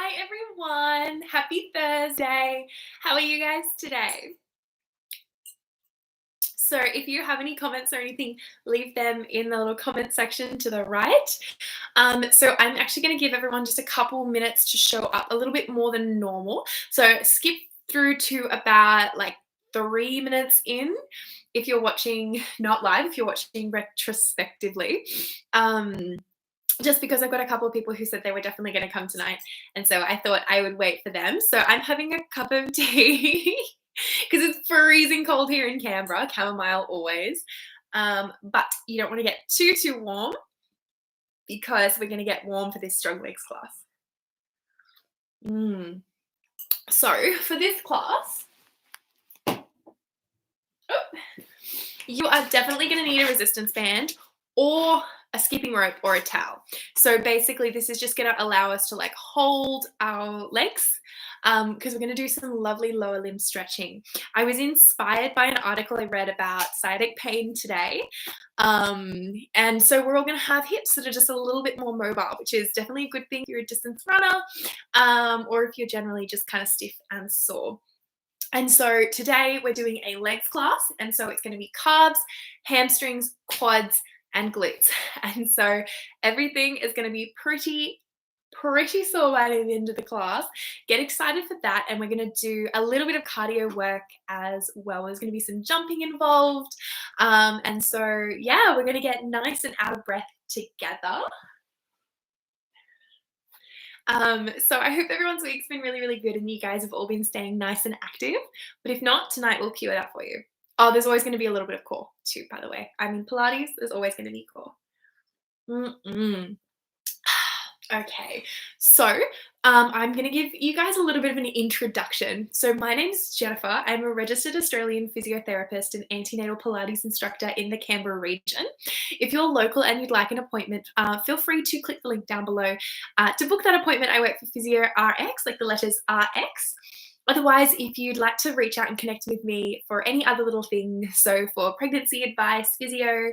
Hi everyone. Happy Thursday. How are you guys today? So if you have any comments or anything, leave them in the little comment section to the right. So I'm actually going to give everyone just a couple minutes to show up a little bit more than normal. So skip through to about like 3 minutes in if you're watching not live, if you're watching retrospectively. Just because I've got a couple of people who said they were definitely going to come tonight. And so I thought I would wait for them. So I'm having a cup of tea because it's freezing cold here in Canberra, chamomile always. But you don't want to get too warm because we're going to get warm for this strong legs class. So for this class, you are definitely going to need a resistance band or a skipping rope or a towel. So basically this is just going to allow us to like hold our legs because we're going to do some lovely lower limb stretching. I was inspired by an article I read about sciatic pain today. And so we're all going to have hips that are just a little bit more mobile, which is definitely a good thing if you're a distance runner or if you're generally just kind of stiff and sore. And so today we're doing a legs class, and so it's going to be calves, hamstrings, quads, and glutes. And so everything is going to be pretty sore by the end of the class. Get excited for that, and we're going to do a little bit of cardio work as well. There's going to be some jumping involved. And so, yeah, we're going to get nice and out of breath together. So I hope everyone's week's been really good and you guys have all been staying nice and active. But if not, tonight we'll cue it up for you. Oh, there's always going to be a little bit of core too, by the way. I mean, Pilates, there's always going to be core. Okay, so I'm going to give you guys a little bit of an introduction. So my name's Jennifer. I'm a registered Australian physiotherapist and antenatal Pilates instructor in the Canberra region. If you're local and you'd like an appointment, feel free to click the link down below. To book that appointment, I work for Physio RX, like the letters RX. Otherwise, if you'd like to reach out and connect with me for any other little thing, so for pregnancy advice, physio,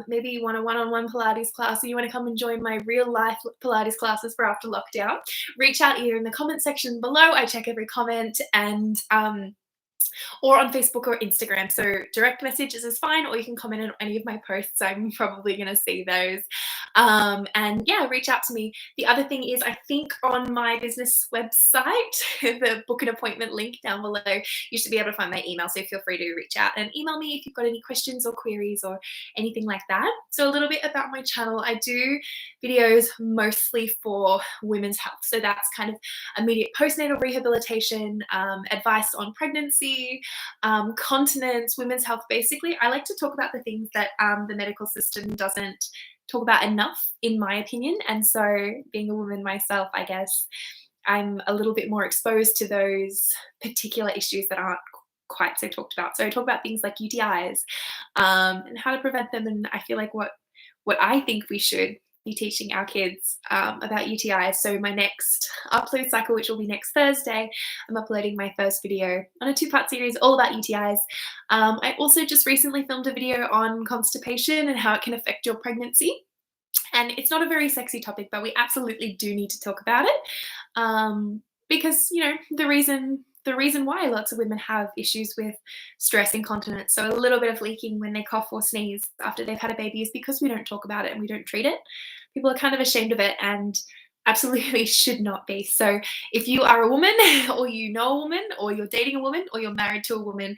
maybe you want a one-on-one Pilates class or you want to come and join my real life Pilates classes for after lockdown, reach out either in the comment section below. I check every comment, and or on Facebook or Instagram. So direct messages is fine, or you can comment on any of my posts. I'm probably going to see those. And yeah, reach out to me. The other thing is, I think on my business website, the book an appointment link down below, you should be able to find my email. So feel free to reach out and email me if you've got any questions or queries or anything like that. So a little bit about my channel. I do videos mostly for women's health. So that's kind of immediate postnatal rehabilitation, advice on pregnancy, continence, women's health. Basically, I like to talk about the things that the medical system doesn't talk about enough, in my opinion. And so being a woman myself, I guess I'm a little bit more exposed to those particular issues that aren't quite so talked about. So I talk about things like UTIs and how to prevent them. And I feel like what I think we should be teaching our kids about UTIs. So my next upload cycle, which will be next Thursday, I'm uploading my first video on a 2-part series all about UTIs. I also just recently filmed a video on constipation and how it can affect your pregnancy. And it's not a very sexy topic, but we absolutely do need to talk about it because, you know, the reason why lots of women have issues with stress incontinence, so a little bit of leaking when they cough or sneeze after they've had a baby, is because we don't talk about it and we don't treat it. People are kind of ashamed of it and absolutely should not be. So if you are a woman or you know a woman or you're dating a woman or you're married to a woman,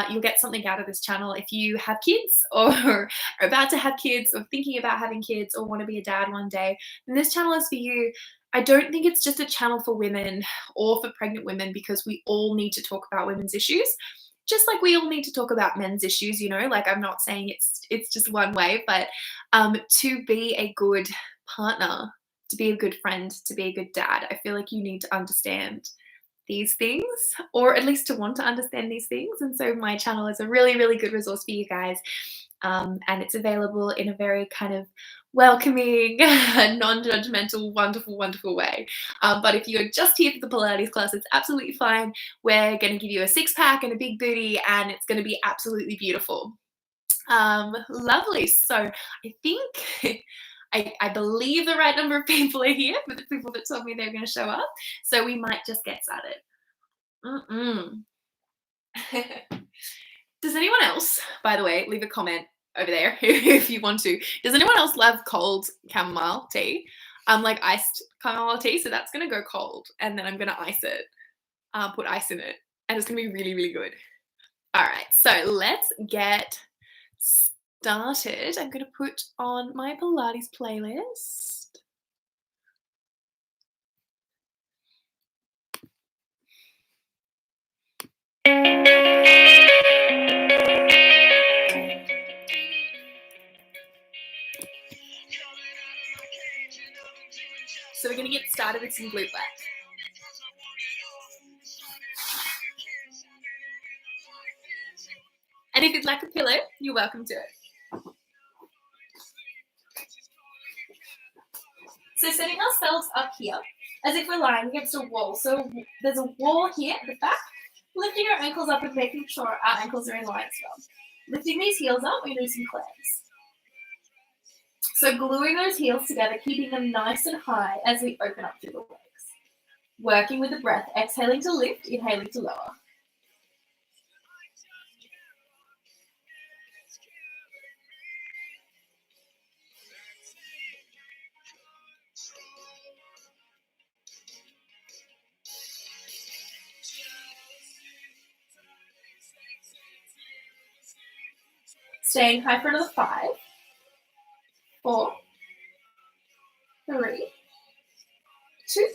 you'll get something out of this channel. If you have kids or are about to have kids or thinking about having kids or want to be a dad one day, then this channel is for you. I don't think it's just a channel for women or for pregnant women, because we all need to talk about women's issues. Just like we all need to talk about men's issues, you know, like I'm not saying it's just one way, but to be a good partner, to be a good friend, to be a good dad, I feel like you need to understand these things, or at least to want to understand these things. And so my channel is a really good resource for you guys. And it's available in a very kind of welcoming, non-judgmental, wonderful way. But if you're just here for the Pilates class, it's absolutely fine. We're going to give you a 6-pack and a big booty, and it's going to be absolutely beautiful. Lovely. So I think I believe the right number of people are here for the people that told me they're going to show up. So we might just get started. Does anyone else, by the way, leave a comment over there if you want to. Does anyone else love cold chamomile tea? Like iced chamomile tea. So that's going to go cold and then I'm going to ice it, put ice in it. And it's going to be really, really good. All right. So let's get started. I'm going to put on my Pilates playlist. So we're going to get started with some glute work. And if you'd like a pillow, you're welcome to it. So setting ourselves up here as if we're lying against a wall. So there's a wall here at the back, lifting our ankles up and making sure our ankles are in line as well. Lifting these heels up, we do some cleanse. So gluing those heels together, keeping them nice and high as we open up through the legs. Working with the breath, exhaling to lift, inhaling to lower. Staying high for another 5, 4, 3, 2,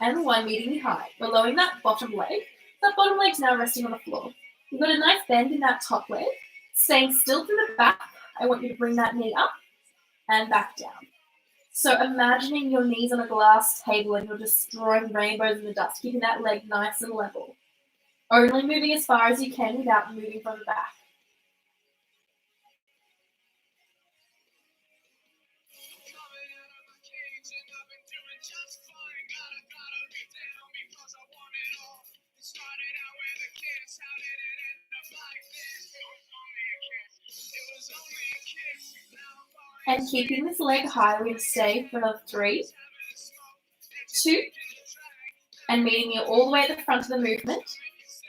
and 1, meeting high. We're lowering that bottom leg. That bottom leg's now resting on the floor. You've got a nice bend in that top leg. Staying still through the back, I want you to bring that knee up and back down. So imagining your knees on a glass table and you're just drawing rainbows in the dust, keeping that leg nice and level. Only moving as far as you can without moving from the back. And keeping this leg high, we're going to stay for another 3, 2, and meeting you all the way at the front of the movement.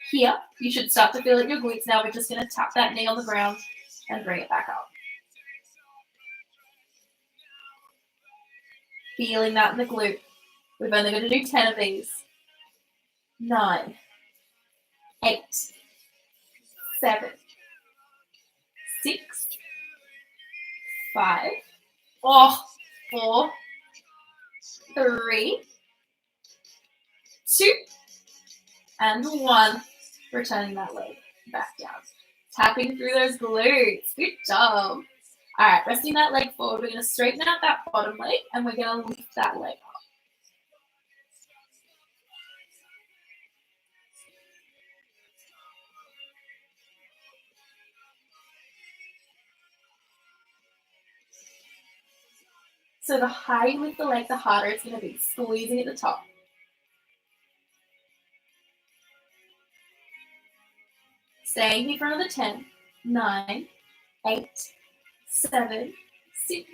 Here, you should start to feel it in your glutes now. We're just going to tap that knee on the ground and bring it back up. Feeling that in the glute. We've only got to do 10 of these. 9, 8, 7, 6, 5, 4, 3, 2, and 1. Returning that leg back down. Tapping through those glutes. Good job. All right, resting that leg forward. We're going to straighten out that bottom leg and we're going to lift that leg up. So the higher you lift the leg, the harder it's going to be. Squeezing at the top. Staying here for another 10, 9, 8, 7, 6,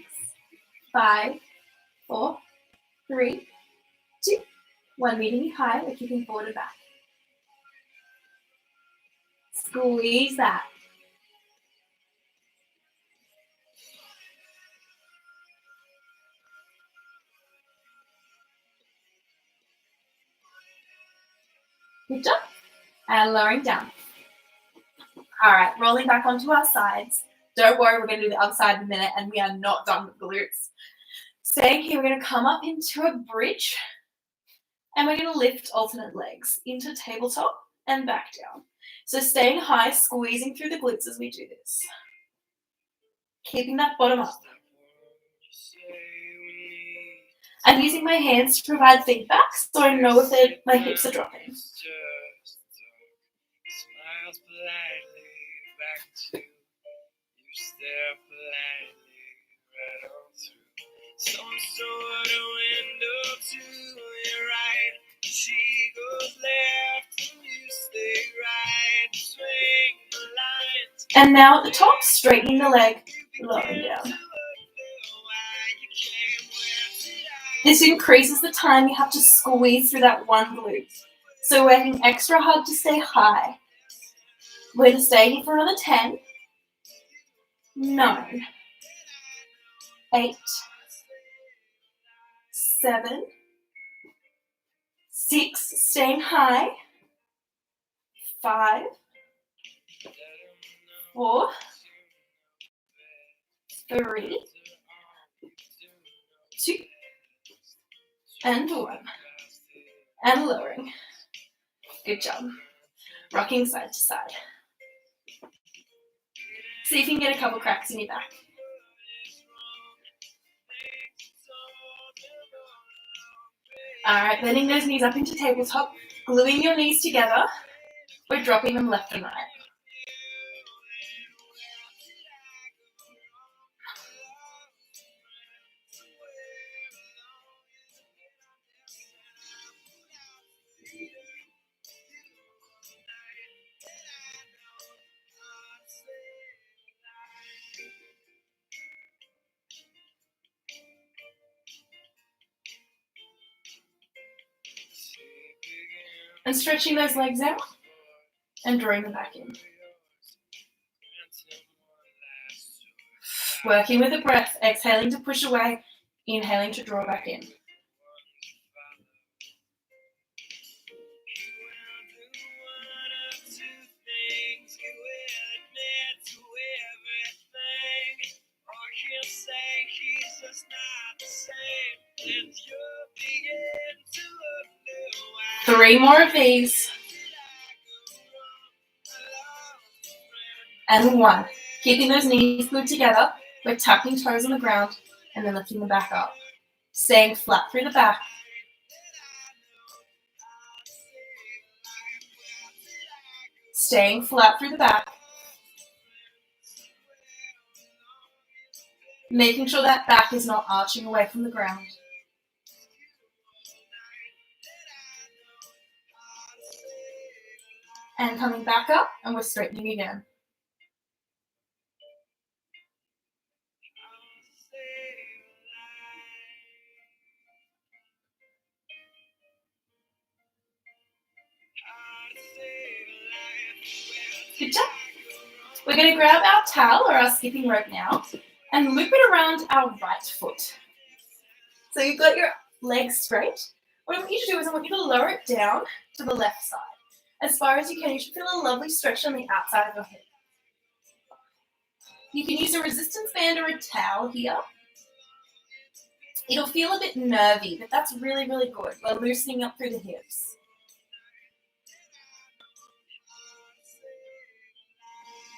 5, 4, 3, 2, 1. Meeting you high. We're keeping forward and back. Squeeze that. Good job. And lowering down. All right, rolling back onto our sides. Don't worry, we're going to do the other side in a minute and we are not done with glutes. Staying here, we're going to come up into a bridge and we're going to lift alternate legs into tabletop and back down. So staying high, squeezing through the glutes as we do this. Keeping that bottom up. I'm using my hands to provide feedback so I know if my hips are dropping. Some sort of window to your right. She goes left and you stay right. Swing the lines. And now at the top, straightening the leg, lowering down. This increases the time you have to squeeze through that one glute. So we're working extra hard to stay high. We're going to stay here for another 10, 9, 8, 7, 6, staying high, 5, 4, 3, 2, and 1. And lowering. Good job. Rocking side to side. See if you can get a couple cracks in your back. Alright, bending those knees up into tabletop, gluing your knees together. We're dropping them left and right. And stretching those legs out and drawing them back in. Working with the breath, exhaling to push away, inhaling to draw back in. Three more of these. And 1. Keeping those knees glued together, we're tucking toes on the ground and then lifting them back up. Staying flat through the back. Staying flat through the back. Making sure that back is not arching away from the ground. And coming back up, and we're straightening again. Good job. We're going to grab our towel or our skipping rope now and loop it around our right foot. So you've got your legs straight. What I want you to do is I want you to lower it down to the left side. As far as you can, you should feel a lovely stretch on the outside of your hip. You can use a resistance band or a towel here. It'll feel a bit nervy, but that's really, really good. We're loosening up through the hips.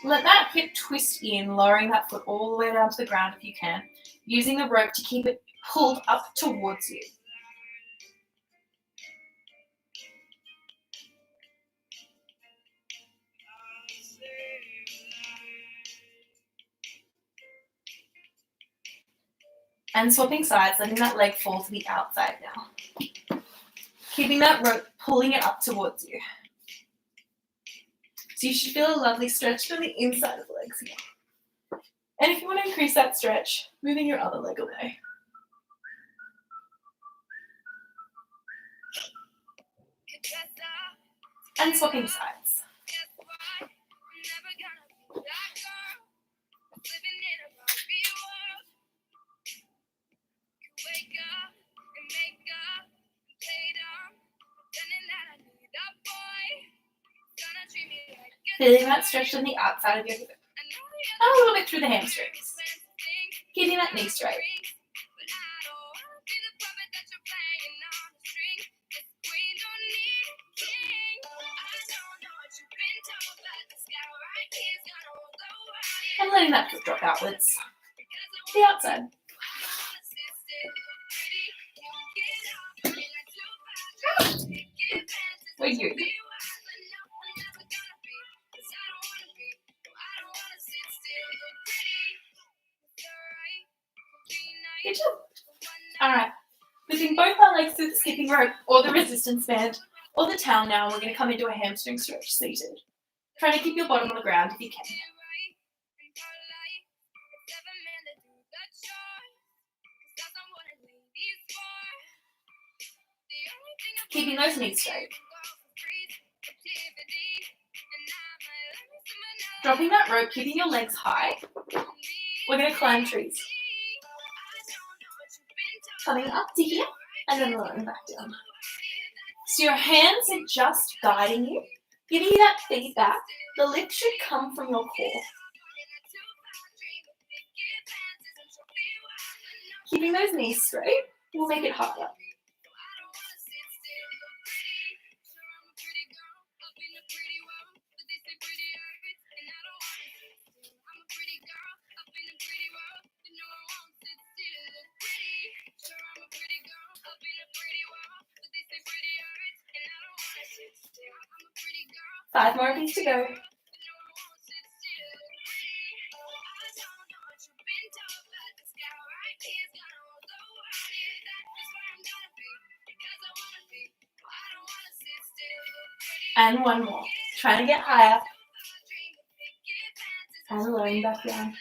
Let that hip twist in, lowering that foot all the way down to the ground if you can, using the rope to keep it pulled up towards you. And swapping sides, letting that leg fall to the outside now. Keeping that rope, pulling it up towards you. So you should feel a lovely stretch from the inside of the legs here. And if you want to increase that stretch, moving your other leg away. And swapping sides. Feeling that stretch on the outside of your hip. And a little bit through the hamstrings. Keeping that knee straight. And letting that foot drop outwards to the outside. We're good. Good job. Alright. Lifting both our legs through the skipping rope or the resistance band or the towel now, we're going to come into a hamstring stretch seated. Try to keep your bottom on the ground if you can. Keeping those knees straight. Dropping that rope, keeping your legs high. We're going to climb trees. Coming up to here and then lowering back down. So your hands are just guiding you, giving you that feedback. The lift should come from your core. Keeping those knees straight will make it harder. Five more of these to go. And one more. Trying to get higher. And lowering back down.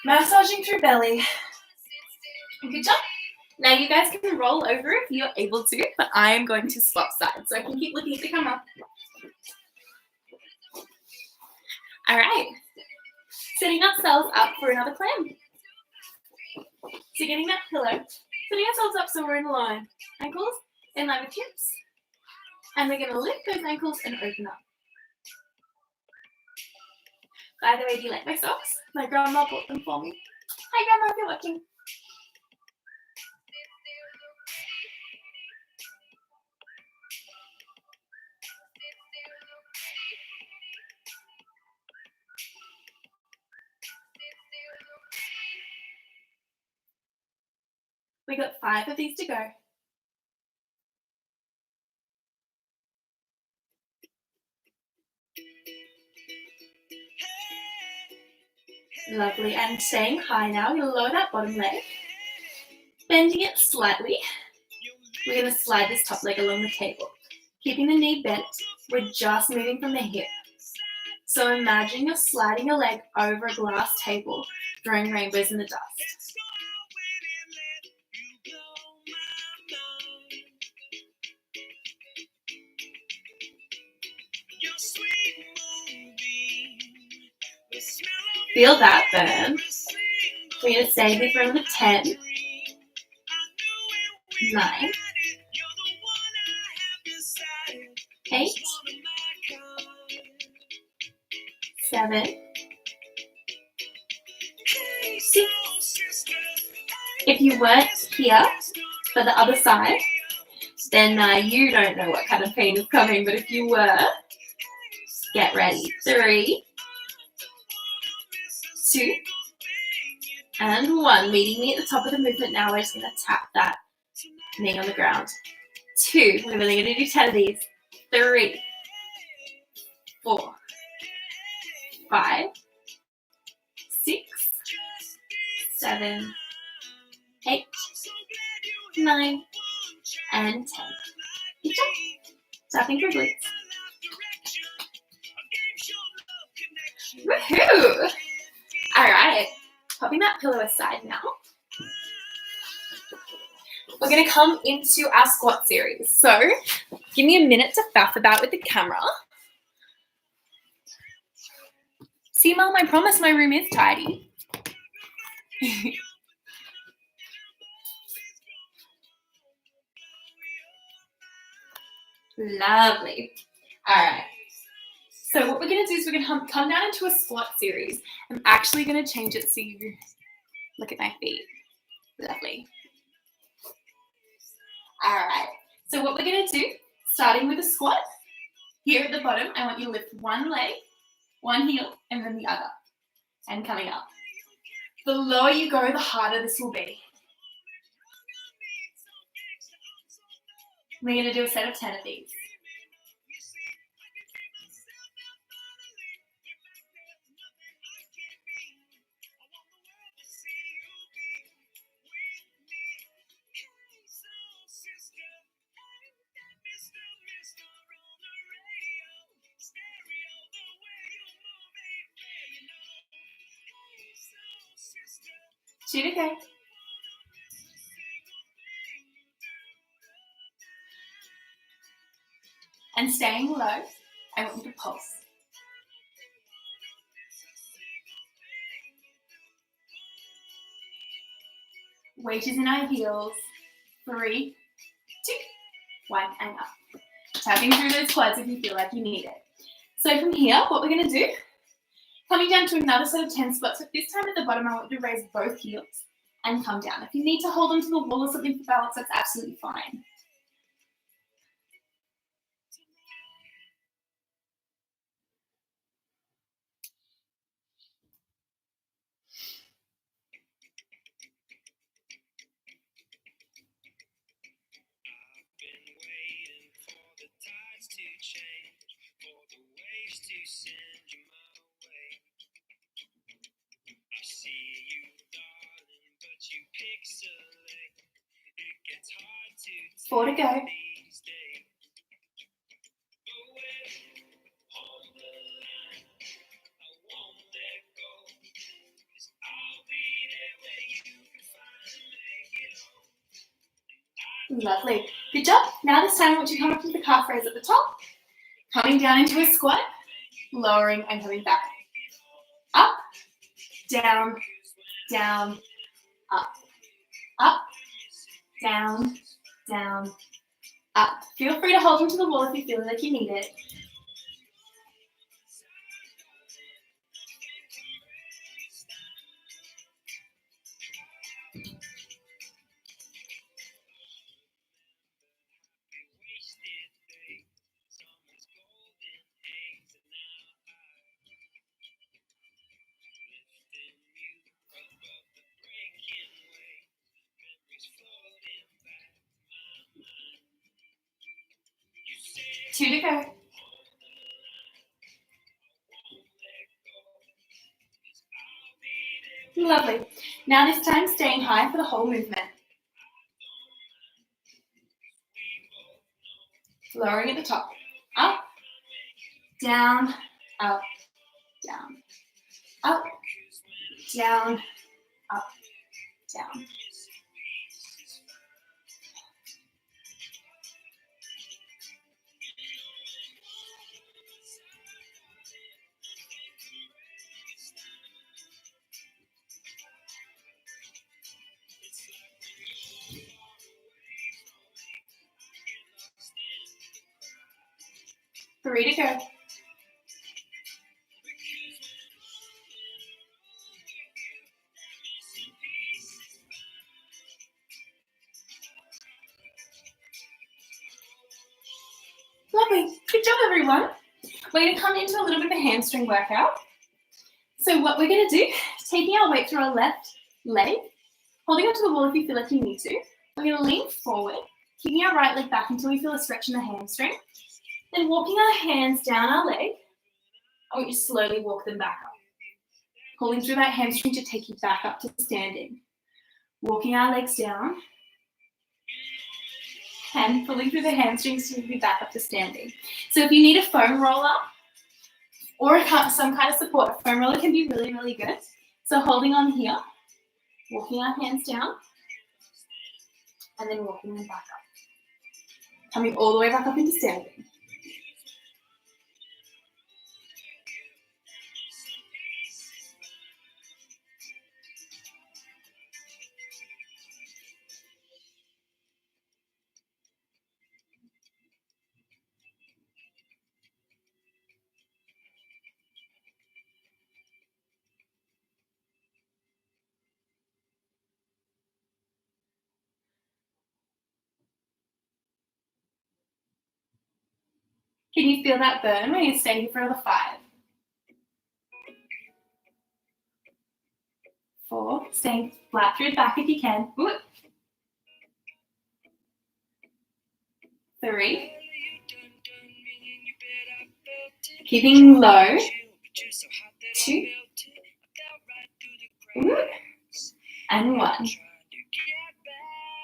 Massaging through belly. Good job. Now you guys can roll over if you're able to, but I am going to swap sides, so I can keep looking at the camera. All right. Setting ourselves up for another climb. So getting that pillow, setting ourselves up so we're in line. Ankles in line with hips. And we're going to lift those ankles and open up. By the way, do you like my socks? My grandma bought them for me. Hi grandma, if you're watching. We got 5 of these to go. Lovely, and staying high now. You're gonna lower that bottom leg, bending it slightly. We're gonna slide this top leg along the table. Keeping the knee bent, we're just moving from the hip. So imagine you're sliding your leg over a glass table, drawing rainbows in the dust. Feel that burn. We're going to stay here for another 10, 9, 8, 7, 6. If you weren't here for the other side, then you don't know what kind of pain is coming, but if you were, get ready. 3, 2, and 1. Meeting me at the top of the movement now. We're just going to tap that knee on the ground. 2. We're really going to do 10 of these. 3, 4, 5, 6, 7, 8, 9, and 10. Good job. Tapping your glutes. Woohoo! All right. Popping that pillow aside now. We're going to come into our squat series. So give me a minute to faff about with the camera. See, Mum, I promise my room is tidy. Lovely. All right. So what we're going to do is we're going to come down into a squat series. I'm actually going to change it so you look at my feet. Lovely. All right. So what we're going to do, starting with a squat, here at the bottom, I want you to lift one leg, one heel, and then the other, and coming up. The lower you go, the harder this will be. We're going to do a set of 10 of these. Shoot, okay. And staying low, I want you to pulse. Weight is in our heels. 3, 2, 1, and up. Tapping through those quads if you feel like you need it. So from here, what we're going to do, coming down to another set of 10 squats, but this time at the bottom, I want you to raise both heels and come down. If you need to hold onto the wall or something for balance, that's absolutely fine. Four to go. Lovely. Good job. Now this time I want you to come up to the calf raise at the top, coming down into a squat, lowering and coming back. Up, down, down, up, up, down, down, up. Feel free to hold onto the wall if you feel like you need it. Two to go. Lovely. Now this time staying high for the whole movement. Lowering at the top. Up, down, up, down, up, down, up, down. Three to go. Lovely. Good job, everyone. We're going to come into a little bit of a hamstring workout. So what we're going to do, taking our weight through our left leg, holding onto the wall if you feel like you need to. We're going to lean forward, keeping our right leg back until we feel a stretch in the hamstring. Then walking our hands down our leg, I want you to slowly walk them back up. Pulling through that hamstring to take you back up to standing. Walking our legs down. And pulling through the hamstrings to be back up to standing. So if you need a foam roller or some kind of support, a foam roller can be really, really good. So holding on here, walking our hands down, and then walking them back up. Coming all the way back up into standing. Can you feel that burn when you're staying here for another 5? 4, staying flat through the back if you can. 3, keeping low. 2, and 1.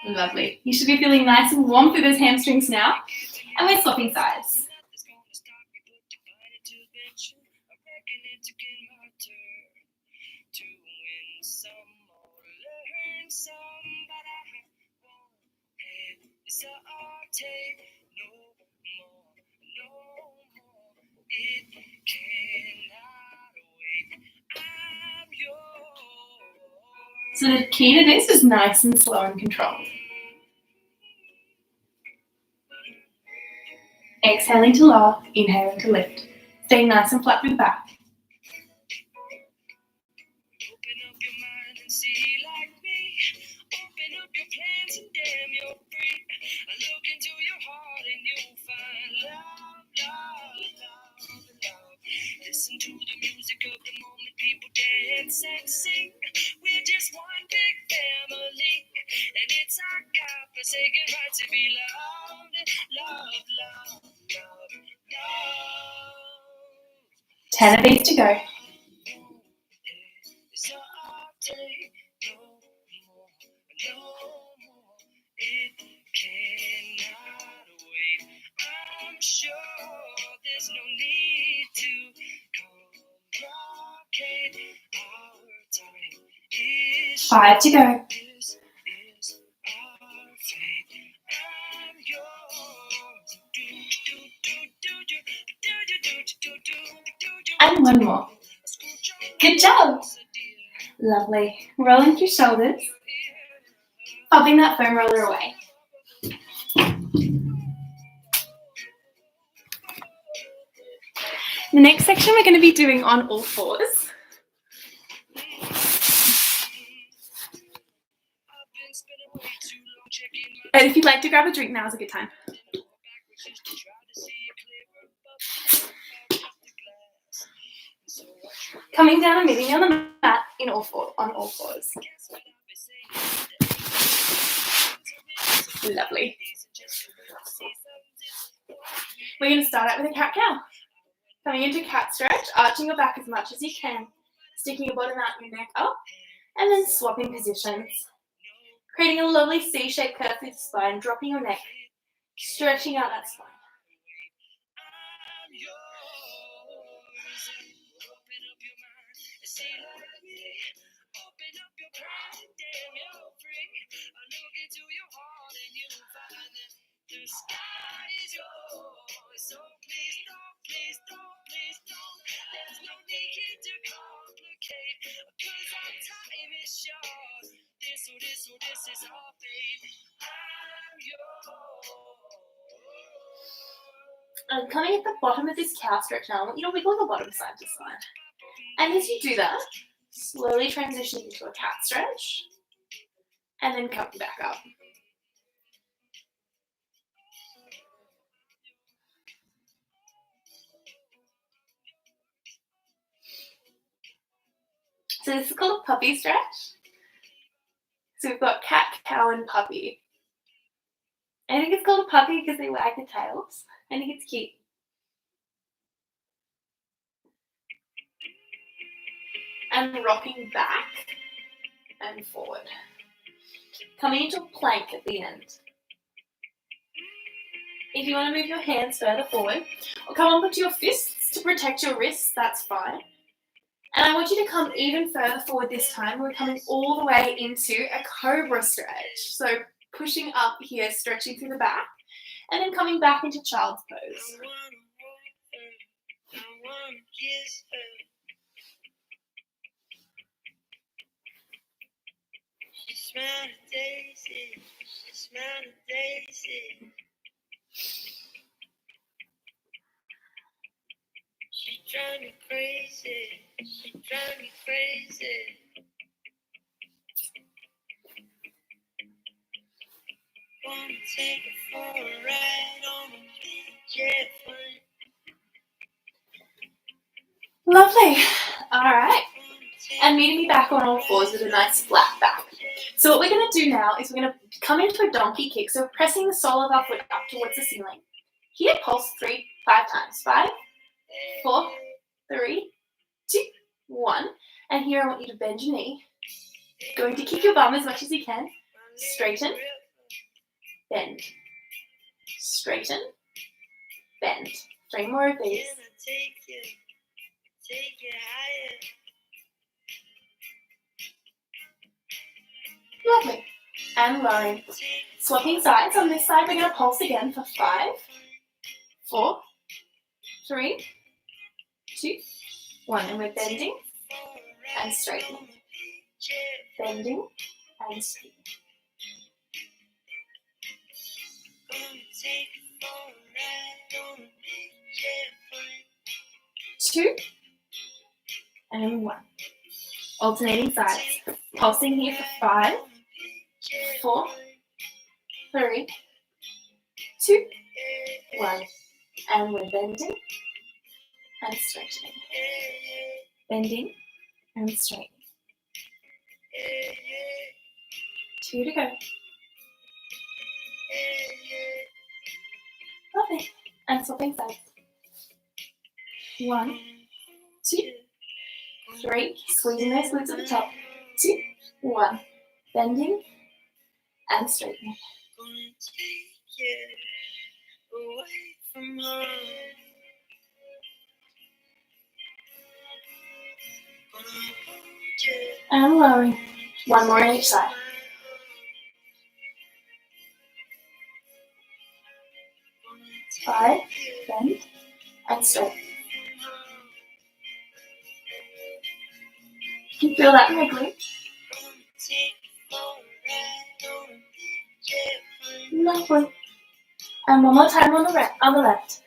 Lovely. You should be feeling nice and warm through those hamstrings now. And we're swapping sides. cannot wait. I'm yours. So the key to this is nice and slow and controlled. Exhaling to lower, inhaling to lift. Staying nice and flat with the back. Open up your mind and see like me. Open up your plans and damn, you're free. I look into your heart and you'll find love, love, love, love. Listen to the music of the moment, people dance and sing. We're just one big family, and it's our God-forsaken right to be loved, love, love, love, love. 10 of these to go. So I'll take no more, no more. It cannot wait. I'm sure there's no need to complicate. Our time is 5 to go. This is our fate. I'm yours. And one more. Good job. Lovely. Rolling through shoulders. Popping that foam roller away. The next section we're going to be doing on all fours. And if you'd like to grab a drink, now's a good time. Coming down and meeting on the mat on all fours. Lovely. We're going to start out with a cat-cow. Coming into cat stretch, arching your back as much as you can, sticking your bottom out and your neck up, and then swapping positions. Creating a lovely C-shaped curve through the spine, dropping your neck, stretching out that spine. The sky is yours, so please don't. There's no need to complicate, 'cause our time is short. This is our fate. I'm yours. And coming at the bottom of this cow stretch now, I want you to wiggle the bottom side to side. And as you do that, slowly transition into a cat stretch, and then coming back up. So this is called a puppy stretch. So we've got cat, cow, and puppy. I think it's called a puppy because they wag their tails. I think it's cute. And rocking back and forward. Coming into a plank at the end. If you want to move your hands further forward, or come on onto your fists to protect your wrists, that's fine. And I want you to come even further forward this time. We're coming all the way into a cobra stretch. So pushing up here, stretching through the back, and then coming back into child's pose. I wanna kiss her. She smelled a daisy. She smelled a daisy. She drive me crazy. She drive me crazy. Wanna take her for a ride on a big jet plane. Lovely. All right. And meeting me back on all fours with a nice flat back. So what we're going to do now is we're going to come into a donkey kick. So we're pressing the sole of our foot up towards the ceiling. Here, pulse 5 times. 5, 4, 3, 2, 1. And here I want you to bend your knee. Going to kick your bum as much as you can. Straighten, bend. Straighten, bend. 3 more of these. Take you higher. Lovely. And lowering. Swapping sides. On this side, we're going to pulse again for 5, 4, 3, 2, 1. And we're bending and straightening. Bending and straightening. 2 and 1. Alternating sides. Pulsing here for 5, 4, 3, 2, 1. And we're bending and straightening. Bending and straightening. 2 to go. Lovely. And swapping sides. 1, 2, 3. Squeezing those glutes at the top. 2, 1. Bending and straightening. And lowering. 1 more on each side. Five, bend and straighten. You can feel that in the glutes. Lovely. And one more time on the left.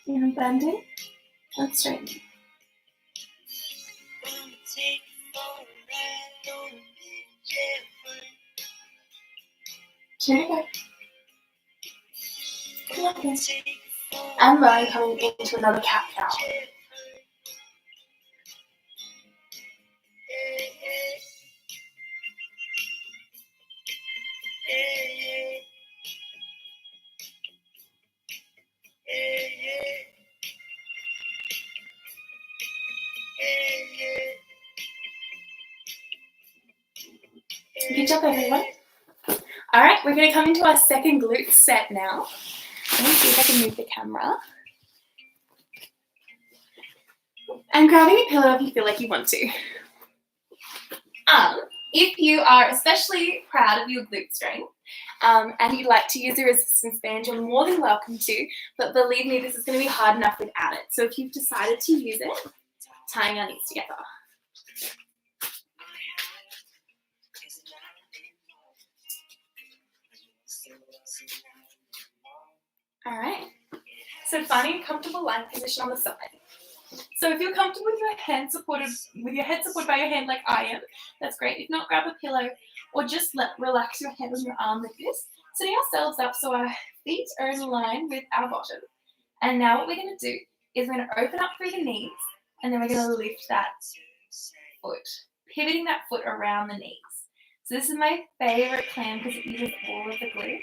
And bending and straightening. 2 to go. Lovely. And lowering, coming into another cat cow. Good job, everyone. All right, we're going to come into our second glute set now. Let me see if I can move the camera. And grabbing a pillow if you feel like you want to. If you are especially proud of your glute strength and you'd like to use a resistance band, you're more than welcome to, but believe me, this is going to be hard enough without it. So if you've decided to use it, tying our knees together. All right, so finding a comfortable lying position on the side. So if you're comfortable with your head supported by your hand like I am, that's great. If not, grab a pillow or just relax your head on your arm like this, setting ourselves up so our feet are in line with our bottom. And now what we're going to do is we're going to open up through the knees and then we're going to lift that foot, pivoting that foot around the knees. So this is my favorite plan because it uses all of the glutes.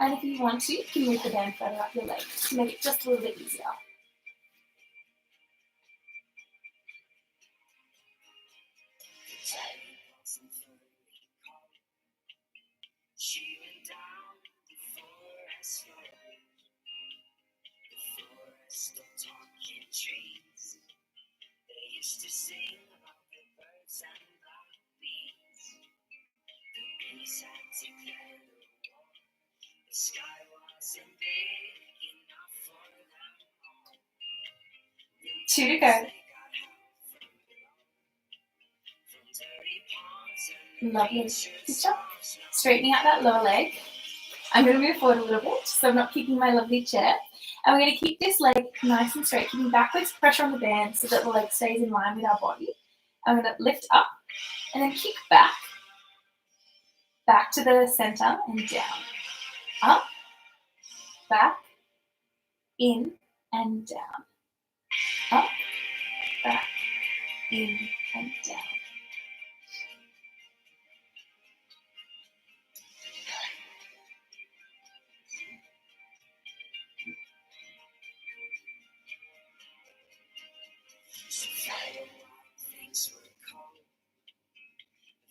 And if you want to, you can move the band further up your leg to make it just a little bit easier. Two to go. Lovely. Good job. Straightening out that lower leg. I'm going to move forward a little bit so I'm not keeping my lovely chair. And we're going to keep this leg nice and straight, keeping backwards pressure on the band so that the leg stays in line with our body. I'm going to lift up and then kick back to the center and down. Up, back, in, and down. Up, back, in, and down.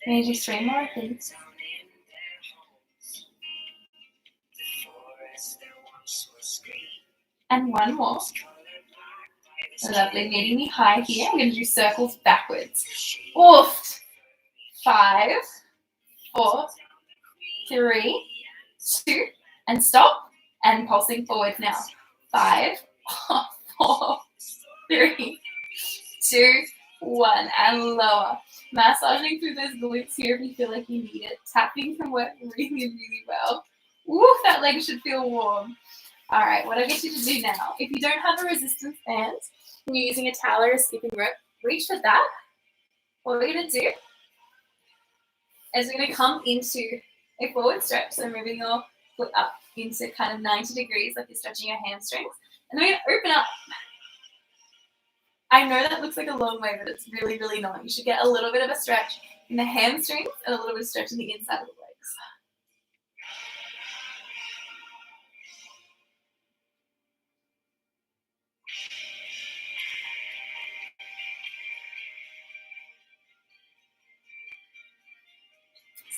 Maybe 3 more, please. And 1 more. Lovely, meeting me high here. I'm going to do circles backwards. Oof. 5, 4, 3, 2, and stop. And pulsing forward now. 5, 4, 3, 2, 1, and lower. Massaging through those glutes here if you feel like you need it. Tapping can work really, really well. Woo, that leg should feel warm. All right, what I get you to do now, if you don't have a resistance band and you're using a towel or a skipping rope, reach for that. What we're going to do is we're going to come into a forward stretch, so moving your foot up into kind of 90 degrees, like you're stretching your hamstrings. And then we're going to open up. I know that looks like a long way, but it's really, really not. You should get a little bit of a stretch in the hamstrings and a little bit of stretch in the inside of the legs.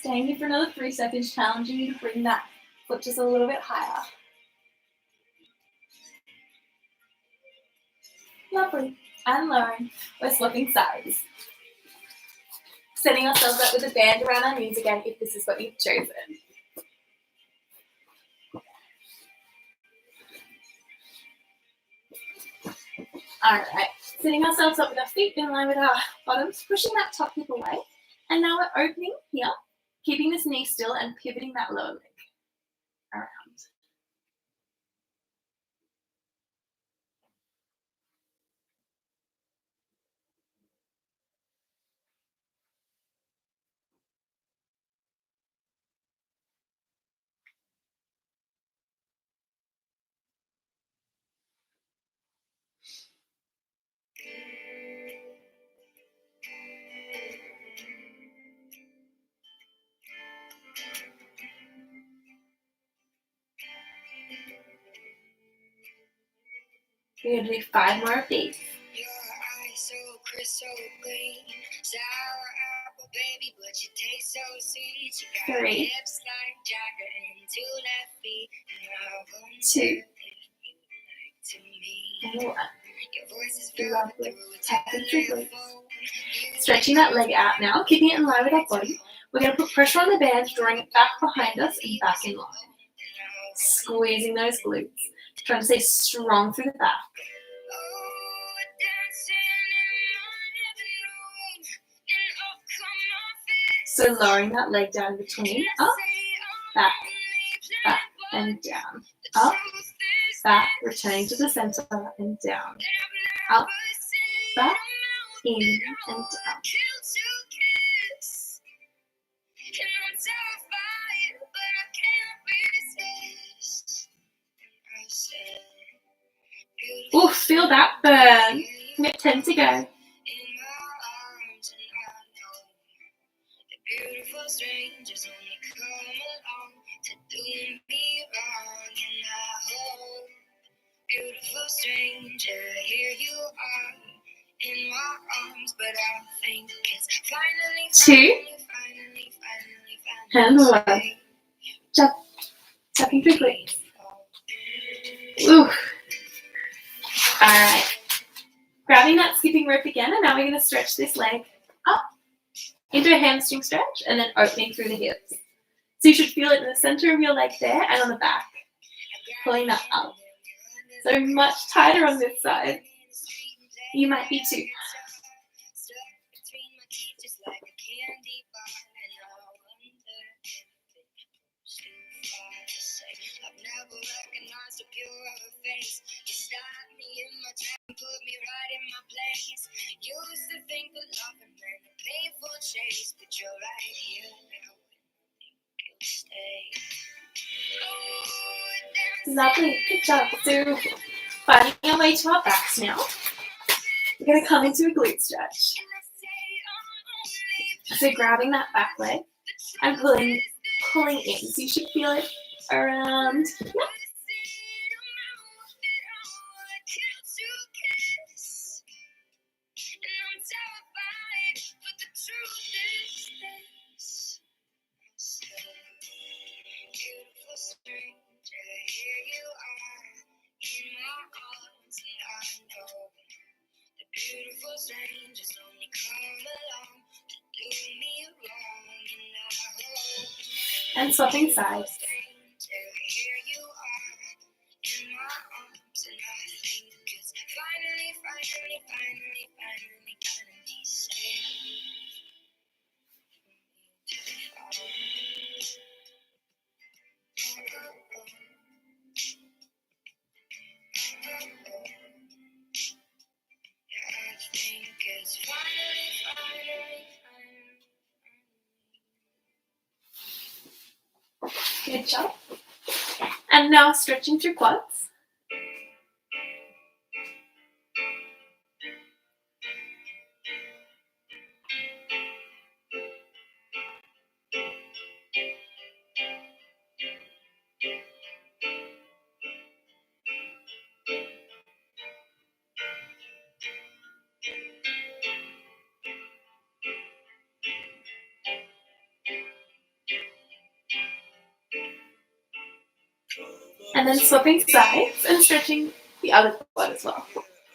Staying here for another 3 seconds, challenging you to bring that foot just a little bit higher. Lovely. And lowering. We're swapping sides. Setting ourselves up with a band around our knees again if this is what you've chosen. Alright, setting ourselves up with our feet in line with our bottoms, pushing that top hip away. And now we're opening here, keeping this knee still and pivoting that lower leg around. We're going to do 5 more of these. Your eyes so crystal clean, sour apple baby, but you taste so sweet. You got 3, hips like Jagger and 2 left feet, and I wonder 2, if you like to me. and 1. Your voice is Lovely. Tapping through glutes. telephone. Stretching that leg out now, keeping it in line with our body. We're going to put pressure on the band, drawing it back behind us and back in line. Squeezing those glutes. Trying to stay strong through the back. So lowering that leg down between, up, back, back, and down. Up, back, returning to the center, and down. Up, back, in, and down. Ooh, feel that burn. We have 10 to go. Beautiful strangers only come along to do me wrong, and I hope, beautiful stranger, here you are in my arms, but I think it's finally, and 1. Jump, tapping through glutes. Ooh. All right. Grabbing that skipping rope again, and now we're going to stretch this leg up into a hamstring stretch and then opening through the hips. So you should feel it in the center of your leg there and on the back. Pulling that up. So much tighter on this side. You might be too. Put me right in my place. Used to think the love and then the painful chase, but you're right here now. You'll stay. Lovely, good job. So finding our way to our backs now. We're going to come into a glute stretch. So grabbing that back leg and pulling in. So you should feel it around here. Beautiful strangers only come along to do me wrong, and I hope And swapping sides. Here you are in my arms, and I think it's finally safe. I think it's finally. Good job. And now stretching through quads. And then swapping sides and stretching the other quad as well.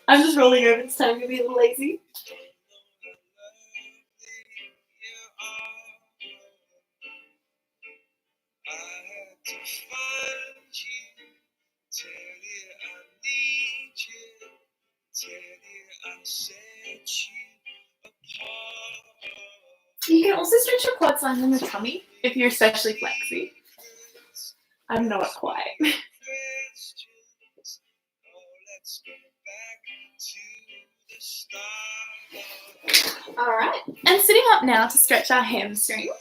I'm just rolling over this time to be a little lazy. You can also stretch your quads lying on the tummy if you're especially flexy. I'm not quite. Alright, and sitting up now to stretch our hamstrings.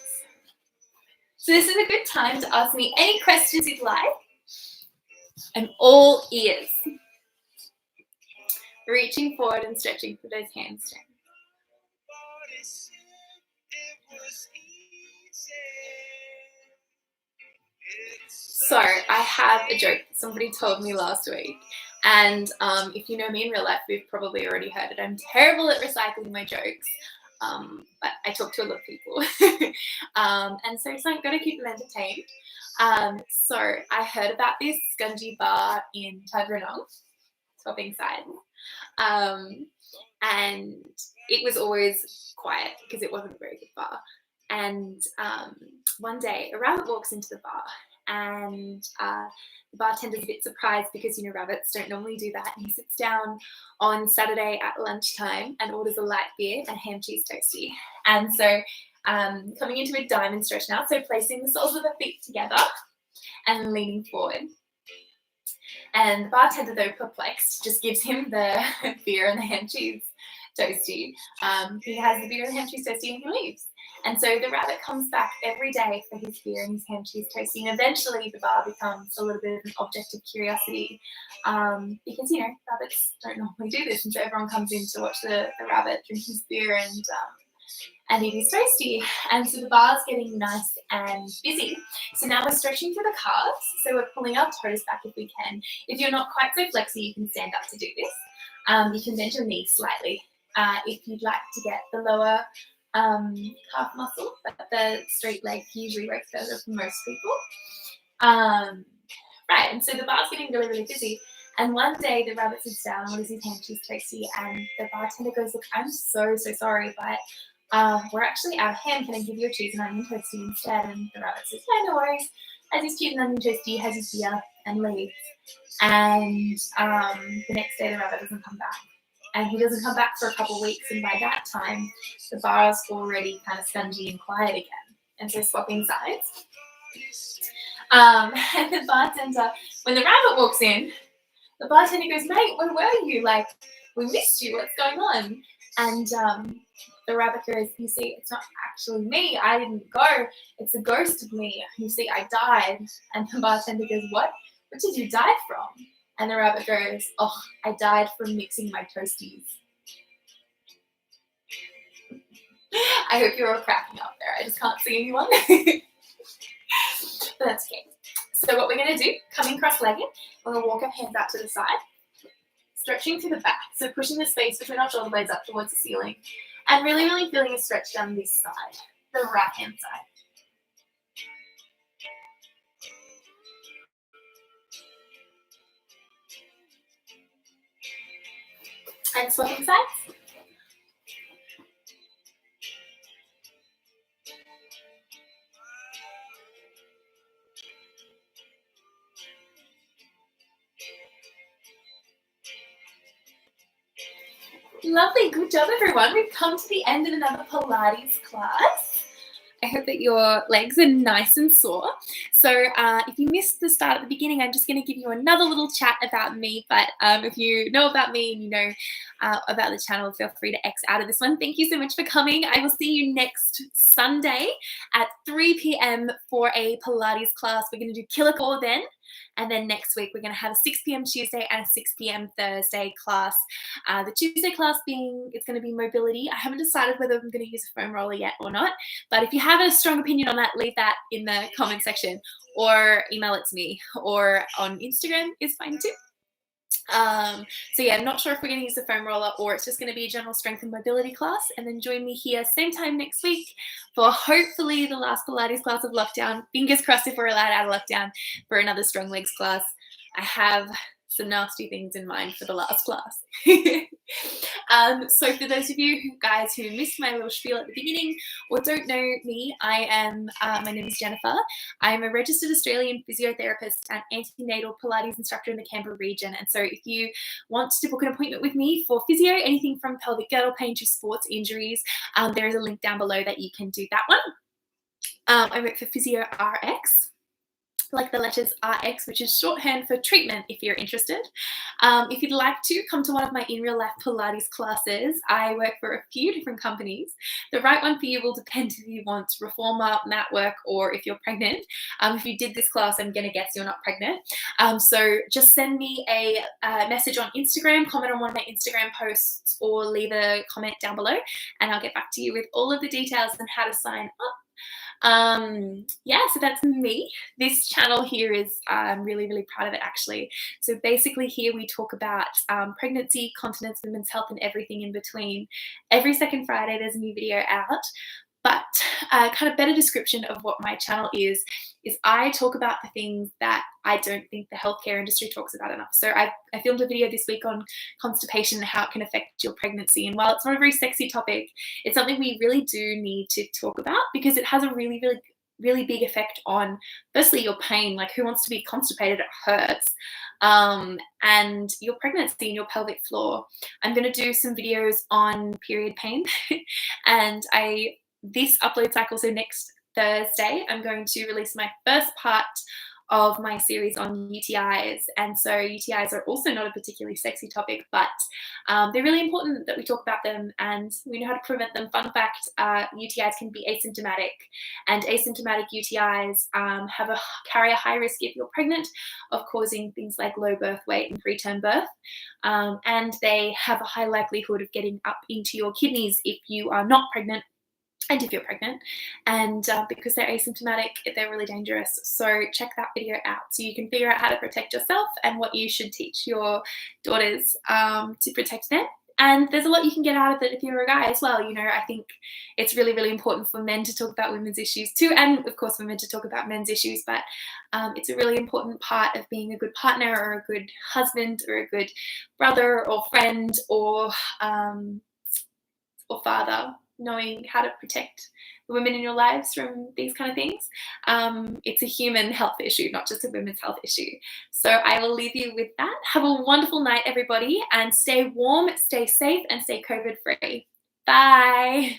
So this is a good time to ask me any questions you'd like. I'm all ears. Reaching forward and stretching for those hamstrings. So I have a joke that somebody told me last week, and if you know me in real life, we've probably already heard it. I'm terrible at recycling my jokes, but I talk to a lot of people, and so I've got to keep them entertained. So I heard about this scungy bar in Tuggeranong, swapping sides, and it was always quiet because it wasn't a very good bar. And one day a rabbit walks into the bar, and the bartender's a bit surprised because, you know, rabbits don't normally do that. And he sits down on Saturday at lunchtime and orders a light beer and ham cheese toastie. And so coming into a diamond stretch now, so placing the soles of the feet together and leaning forward. And the bartender, though perplexed, just gives him the beer and the ham cheese toastie. He has the beer and the ham cheese toastie and he leaves. And so the rabbit comes back every day for his beer and his ham cheese toastie, and eventually the bar becomes a little bit of an object of curiosity because, you know, rabbits don't normally do this, and so everyone comes in to watch the rabbit drink his beer and eat his toastie. And so the bar's getting nice and busy. So now we're stretching through the calves, so we're pulling our toes back if we can. If you're not quite so flexy, you can stand up to do this. You can bend your knees slightly if you'd like to get the lower calf muscle, but the straight leg usually works better for most people. Right, and so the bar's getting really, really busy. And one day the rabbit sits down, orders his ham cheese toastie, and the bartender goes, "Look, I'm so sorry, but we're actually out of ham. Can I give you a cheese and onion toastie instead?" And the rabbit says, "Yeah, no worries." Has his cheese and onion toastie, has his beer, and leaves. And the next day the rabbit doesn't come back. And he doesn't come back for a couple of weeks, and by that time, the bar's already kind of spongy and quiet again. And so swapping sides. And the bartender, when the rabbit walks in, the bartender goes, "Mate, where were you? Like, we missed you. What's going on?" And the rabbit goes, "You see, it's not actually me. I didn't go. It's a ghost of me. You see, I died." And the bartender goes, "What? What did you die from?" And the rabbit goes, "Oh, I died from mixing my toasties." I hope you're all cracking up there. I just can't see anyone. But that's okay. So what we're going to do, coming cross-legged, we're going to walk our hands out to the side, stretching through the back. So pushing the space between our shoulder blades up towards the ceiling, and really, really feeling a stretch down this side, the right-hand side. And swapping sides. Lovely, good job everyone. We've come to the end of another Pilates class. I hope that your legs are nice and sore. So if you missed the start at the beginning, I'm just going to give you another little chat about me. But if you know about me and you know about the channel, feel free to X out of this one. Thank you so much for coming. I will see you next Sunday at 3 p.m. for a Pilates class. We're going to do Killer Core then. And then next week, we're going to have a 6 p.m. Tuesday and a 6 p.m. Thursday class. The Tuesday class it's going to be mobility. I haven't decided whether I'm going to use a foam roller yet or not. But if you have a strong opinion on that, leave that in the comment section or email it to me, or on Instagram is fine too. So yeah, I'm not sure if we're going to use the foam roller or it's just going to be a general strength and mobility class. And then join me here same time next week for hopefully the last Pilates class of lockdown. Fingers crossed if we're allowed out of lockdown for another strong legs class. I have some nasty things in mind for the last class. So for those of you guys who missed my little spiel at the beginning or don't know me, my name is Jennifer. I'm a registered Australian physiotherapist and antenatal Pilates instructor in the Canberra region. And so if you want to book an appointment with me for physio, anything from pelvic girdle pain to sports injuries, there is a link down below that you can do that one. I work for Physio RX, like the letters RX, which is shorthand for treatment if you're interested. If you'd like to come to one of my in real life Pilates classes, I work for a few different companies. The right one for you will depend if you want reformer, mat work, or if you're pregnant. If you did this class, I'm going to guess you're not pregnant. So just send me a message on Instagram, comment on one of my Instagram posts, or leave a comment down below, and I'll get back to you with all of the details on how to sign up. Yeah, so that's me. This channel here is, I'm really, really proud of it actually. So basically here we talk about pregnancy, continence, women's health, and everything in between. Every second Friday there's a new video out. But kind of better description of what my channel is I talk about the things that I don't think the healthcare industry talks about enough. So I filmed a video this week on constipation and how it can affect your pregnancy. And while it's not a very sexy topic, it's something we really do need to talk about because it has a really, really, really big effect on, firstly, your pain. Like, who wants to be constipated? It hurts. And your pregnancy and your pelvic floor. I'm going to do some videos on period pain and this upload cycle, so next Thursday, I'm going to release my first part of my series on UTIs. And so UTIs are also not a particularly sexy topic, but they're really important that we talk about them and we know how to prevent them. Fun fact, UTIs can be asymptomatic, and asymptomatic UTIs carry a high risk if you're pregnant of causing things like low birth weight and preterm birth. And they have a high likelihood of getting up into your kidneys if you are not pregnant, and if you're pregnant, and because they're asymptomatic, they're really dangerous. So check that video out so you can figure out how to protect yourself and what you should teach your daughters to protect them. And there's a lot you can get out of it if you're a guy as well. You know, I think it's really, really important for men to talk about women's issues too, and of course women to talk about men's issues, but it's a really important part of being a good partner or a good husband or a good brother or friend or father, knowing how to protect the women in your lives from these kind of things. It's a human health issue, not just a women's health issue. So I will leave you with that. Have a wonderful night, everybody, and stay warm, stay safe, and stay COVID free. Bye.